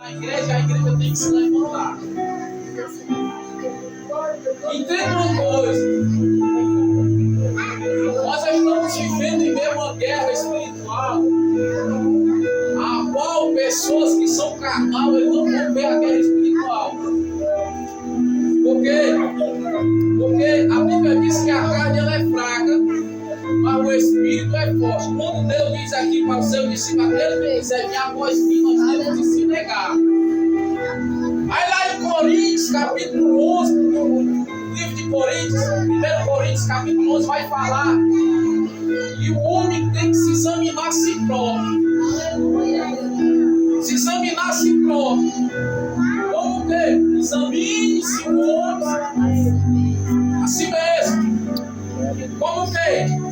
A igreja tem que se levantar. Entenda uma coisa. Nós estamos vivendo em meio a uma guerra espiritual, a qual pessoas que são carnal, eles não vão ver a guerra espiritual. Por quê? Porque a Bíblia diz que a carne ela é fraca, mas o Espírito é forte. Quando Deus diz aqui para o seu discípulo, aquele que quiser vir após mim, nós temos que se negar. Aí lá em Coríntios, capítulo 11, no livro de Coríntios, 1 Coríntios, capítulo 11, vai falar que o homem tem que se examinar a si próprio. Se examinar a si próprio. Como que? Examine-se o homem a si mesmo. Como que?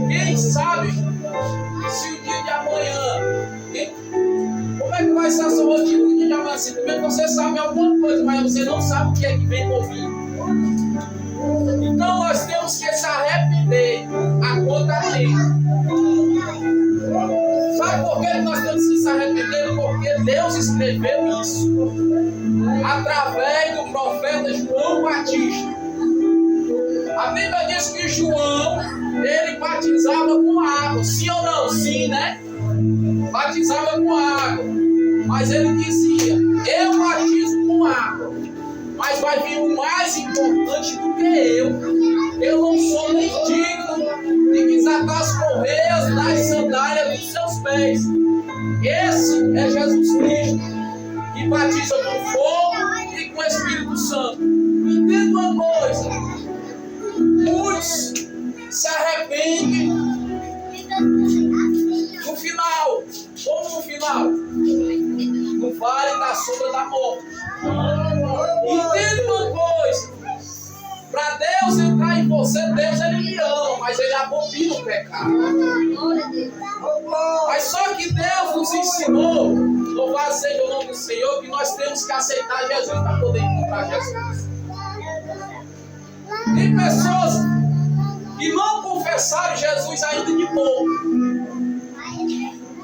Quem sabe se o dia de amanhã, como é que vai ser a sua rotina no dia de amanhã? Se primeiro você sabe alguma coisa, mas você não sabe o que é que vem por vir. Então nós temos que se arrepender a conta dele. Sabe por que nós temos que se arrepender? Porque Deus escreveu isso através do profeta João Batista. A Bíblia diz que João, ele batizava com água. Sim ou não? Sim, né? Batizava com água. Mas ele dizia, eu batizo com água. Mas vai vir o mais importante do que eu. Eu não sou nem digno de desatar as correias das sandálias dos seus pés. Esse é Jesus Cristo, que batiza com fogo e com o Espírito Santo. Entenda uma coisa. Muitos se arrependem no final. Como no final? No vale da sombra da morte. Entenda uma coisa. Para Deus entrar em você, Deus ele me ama, mas ele abomina o pecado. Mas só que Deus nos ensinou, louvado seja o nome do Senhor, que nós temos que aceitar Jesus para poder encontrar Jesus. Tem pessoas que não confessaram Jesus ainda de pouco.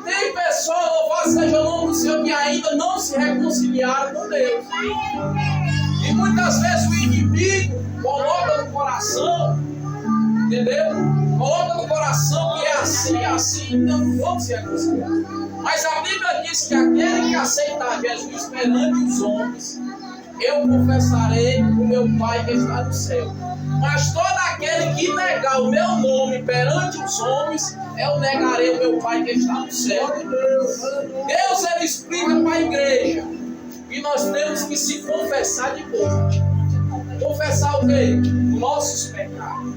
Tem pessoas, louvado seja o nome do Senhor, que ainda não se reconciliaram com Deus. E muitas vezes o inimigo coloca no coração, entendeu? Coloca no coração que é assim, então não vamos se reconciliar. Mas a Bíblia diz que aquele que aceitar Jesus perante os homens, eu confessarei o meu Pai que está no céu. Mas todo aquele que negar o meu nome perante os homens, eu negarei o meu Pai que está no céu. Deus ele explica para a igreja que nós temos que se confessar de boca. Confessar o quê? Nossos pecados.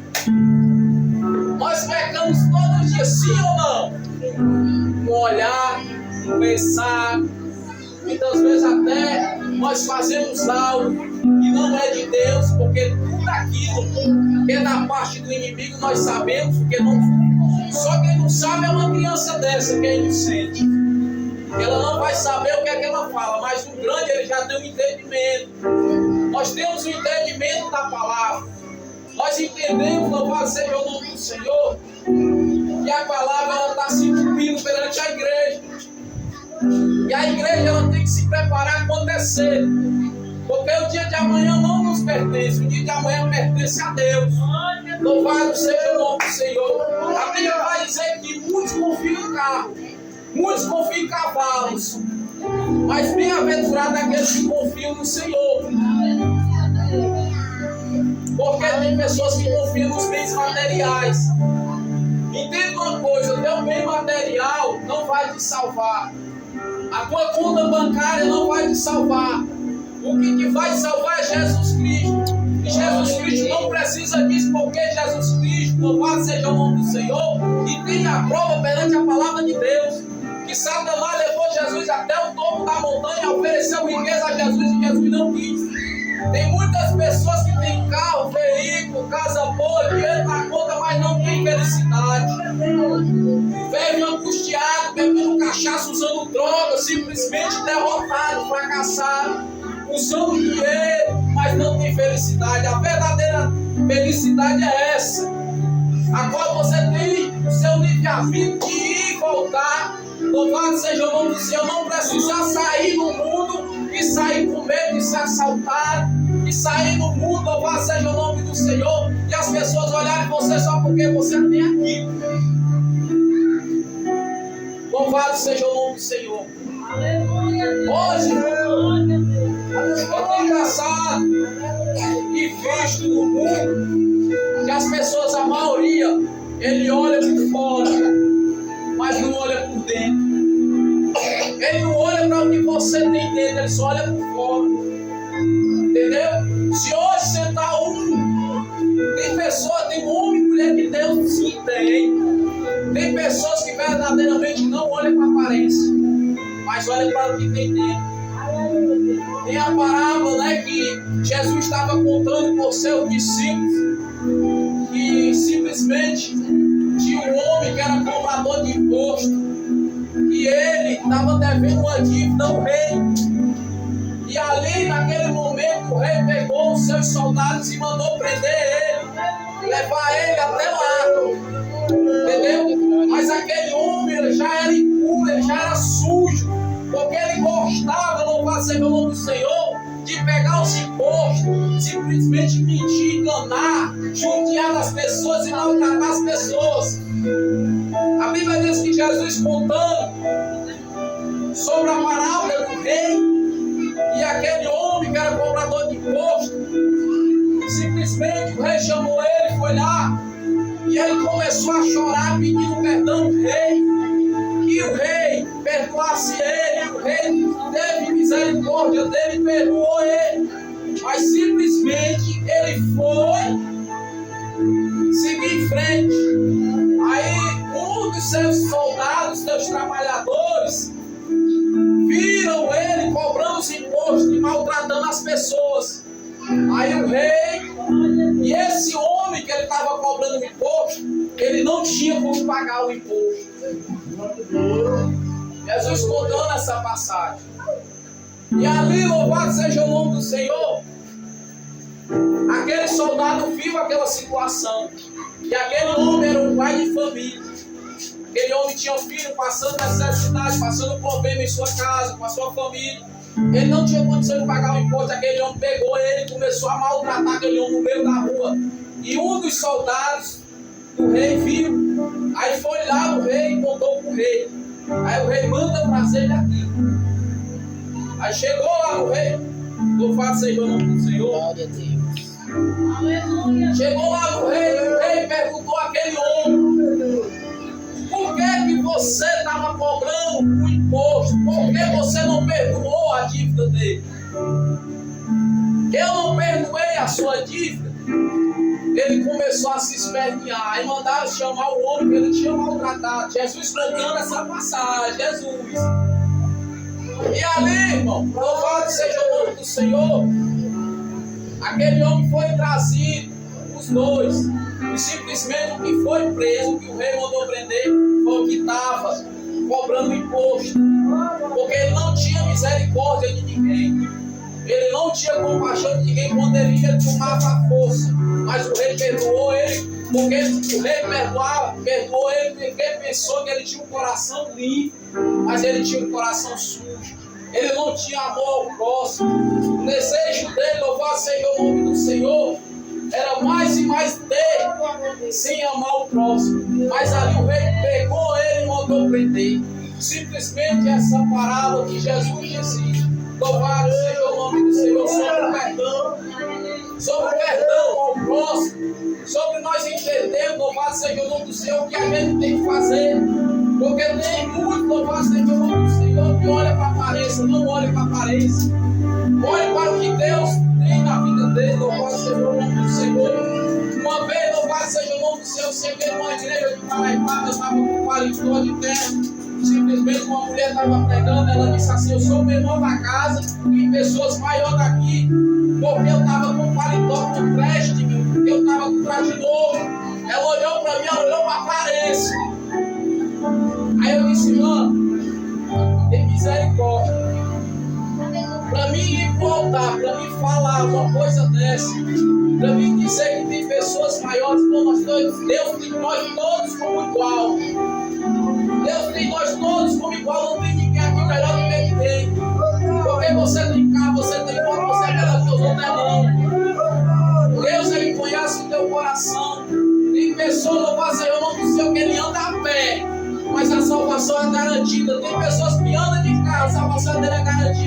Nós pecamos todos os dias, sim ou não? No olhar, no pensar. Muitas vezes até nós fazemos algo que não é de Deus, porque tudo aquilo que é da parte do inimigo nós sabemos, porque não. Só quem não sabe é uma criança dessa que é inocente. Ela não vai saber o que é que ela fala, mas o grande ele já tem um entendimento. Nós temos o entendimento da palavra. Nós entendemos, louvado seja o nome do Senhor, que a palavra está se cumprindo perante a igreja. E a igreja ela tem que se preparar quando é cedo. Porque o dia de amanhã não nos pertence. O dia de amanhã pertence a Deus. Louvado seja o nome do Senhor. A Bíblia vai dizer que muitos confiam em carro. Muitos confiam em cavalos. Mas bem-aventurado é aqueles que confiam no Senhor. Porque tem pessoas que confiam nos bens materiais. Entenda uma coisa, o teu bem material não vai te salvar. A tua conta bancária não vai te salvar. O que te vai salvar é Jesus Cristo. E Jesus Cristo não precisa disso, porque Jesus Cristo, louvado seja o nome do Senhor, e tem a prova perante a palavra de Deus, que Satanás levou Jesus até o topo da montanha, ofereceu riqueza a Jesus e Jesus não quis. Tem muitas pessoas que têm carro, veículo, casa boa, dinheiro na conta, mas não tem felicidade. Vive angustiado, bebendo cachaça, usando droga, simplesmente derrotado, fracassado, usando dinheiro, mas não tem felicidade. A verdadeira felicidade é essa, a qual você tem o seu livre-arbítrio de ir e voltar Louvado seja o nome do Senhor. Não precisar sair do mundo e sair com medo de ser assaltado. E sair do mundo, louvado seja o nome do Senhor. E as pessoas olharem você só porque você tem aquilo. Louvado seja o nome do Senhor. Hoje, eu tenho engraçado e visto no mundo que as pessoas, a maioria, ele olha por fora, mas não olha por dentro. Ele não olha para o que você tem dentro, ele só olha por fora. Entendeu? Se hoje sentar tem pessoa, tem homem e mulher que Deus sim tem. Tem pessoas que verdadeiramente não olham para a aparência, mas olham para o que tem dentro. Tem a parábola, né, que Jesus estava contando por seus discípulos, que simplesmente tinha um homem que era cobrador de imposto, e ele estava devendo uma dívida ao rei. E ali, naquele momento, o rei pegou os seus soldados e mandou prender ele, levar ele até lá. Entendeu? Mas aquele homem, ele já era impuro, ele já era sujo, porque ele gostava, louvado seja o nome do Senhor, de pegar os impostos, simplesmente mentir, enganar, judiar das pessoas e maltratar as pessoas. A Bíblia diz que Jesus, contando sobre a parábola do rei, e aquele homem que era cobrador de imposto, simplesmente o rei chamou ele, foi lá, e ele começou a chorar pedindo perdão ao rei, que o rei perdoasse ele, o rei teve misericórdia dele e perdoou ele, mas simplesmente ele foi seguir em frente. Aí um dos seus soldados, seus trabalhadores, viram ele cobrando os impostos e maltratando as pessoas. Aí o rei, e esse homem que ele estava cobrando o imposto, ele não tinha como pagar o imposto. Jesus contando essa passagem. E ali, louvado seja o nome do Senhor, aquele soldado viu aquela situação. E aquele homem era um pai de família. Aquele homem tinha um filho passando necessidade, passando problema em sua casa, com a sua família. Ele não tinha condição de pagar o imposto. Aquele homem pegou ele e começou a maltratar aquele homem no meio da rua. E um dos soldados do rei viu. Aí foi lá o rei e contou pro rei. Aí o rei manda trazer ele aqui. Aí chegou lá o rei. Louvado seja o nome do Senhor. Glória a Deus. Chegou lá o rei perguntou àquele homem: por que você estava cobrando o imposto? Por que você não perdoou a dívida dele? Eu não perdoei a sua dívida. Ele começou a se espernear. Aí mandaram chamar o homem que ele tinha maltratado. Jesus contando essa passagem. Jesus. E ali, irmão, louvado seja o nome do Senhor, aquele homem foi trazido, os dois. E simplesmente o que foi preso, que o rei mandou prender, foi o que estava cobrando imposto. Porque ele não tinha misericórdia de ninguém. Ele não tinha compaixão de ninguém quando ele ia tomar a força. Mas o rei perdoou ele, porque o rei perdoou ele porque pensou que ele tinha um coração limpo, mas ele tinha um coração sujo. Ele não tinha amor ao próximo. O desejo dele, louvado seja o nome do Senhor, era mais e mais ter, sem amar o próximo. Mas ali o rei pegou ele e mandou prender. Simplesmente essa parábola que Jesus dizia, louvado seja o nome do Senhor, sobre o perdão ao próximo, sobre nós entendermos, louvado seja o nome do Senhor, o que a gente tem que fazer. Porque tem muito, louvado seja o nome do Senhor, que olha para a aparência, não olha para a aparência. Olha para o que Deus tem na vida dele, louvado seja o nome do Senhor. Uma vez, louvado seja o nome do Senhor, eu cheguei numa igreja de Paraibaba, eu estava com um paletó de terra. Simplesmente uma mulher estava pregando, ela disse assim: eu sou o menor da casa e pessoas maiores daqui, porque eu estava com um paletó com traje, porque eu estava com traje novo. Ela olhou para mim, ela olhou para a aparência. Aí eu disse: mano, tem misericórdia. Para mim ir voltar, para mim falar uma coisa dessa, para mim dizer que tem pessoas maiores, Deus tem nós todos como igual. Deus tem nós todos como igual, não tem ninguém aqui melhor do que ninguém. Porque você tem carro, você tem moto, você é melhor do que os outros, não. Deus, Ele conhece o teu coração. Tem pessoas, louvado seja o nome do Senhor, que Ele anda a pé, mas a salvação é garantida. Tem pessoas que andam de carro, a salvação dele é garantida.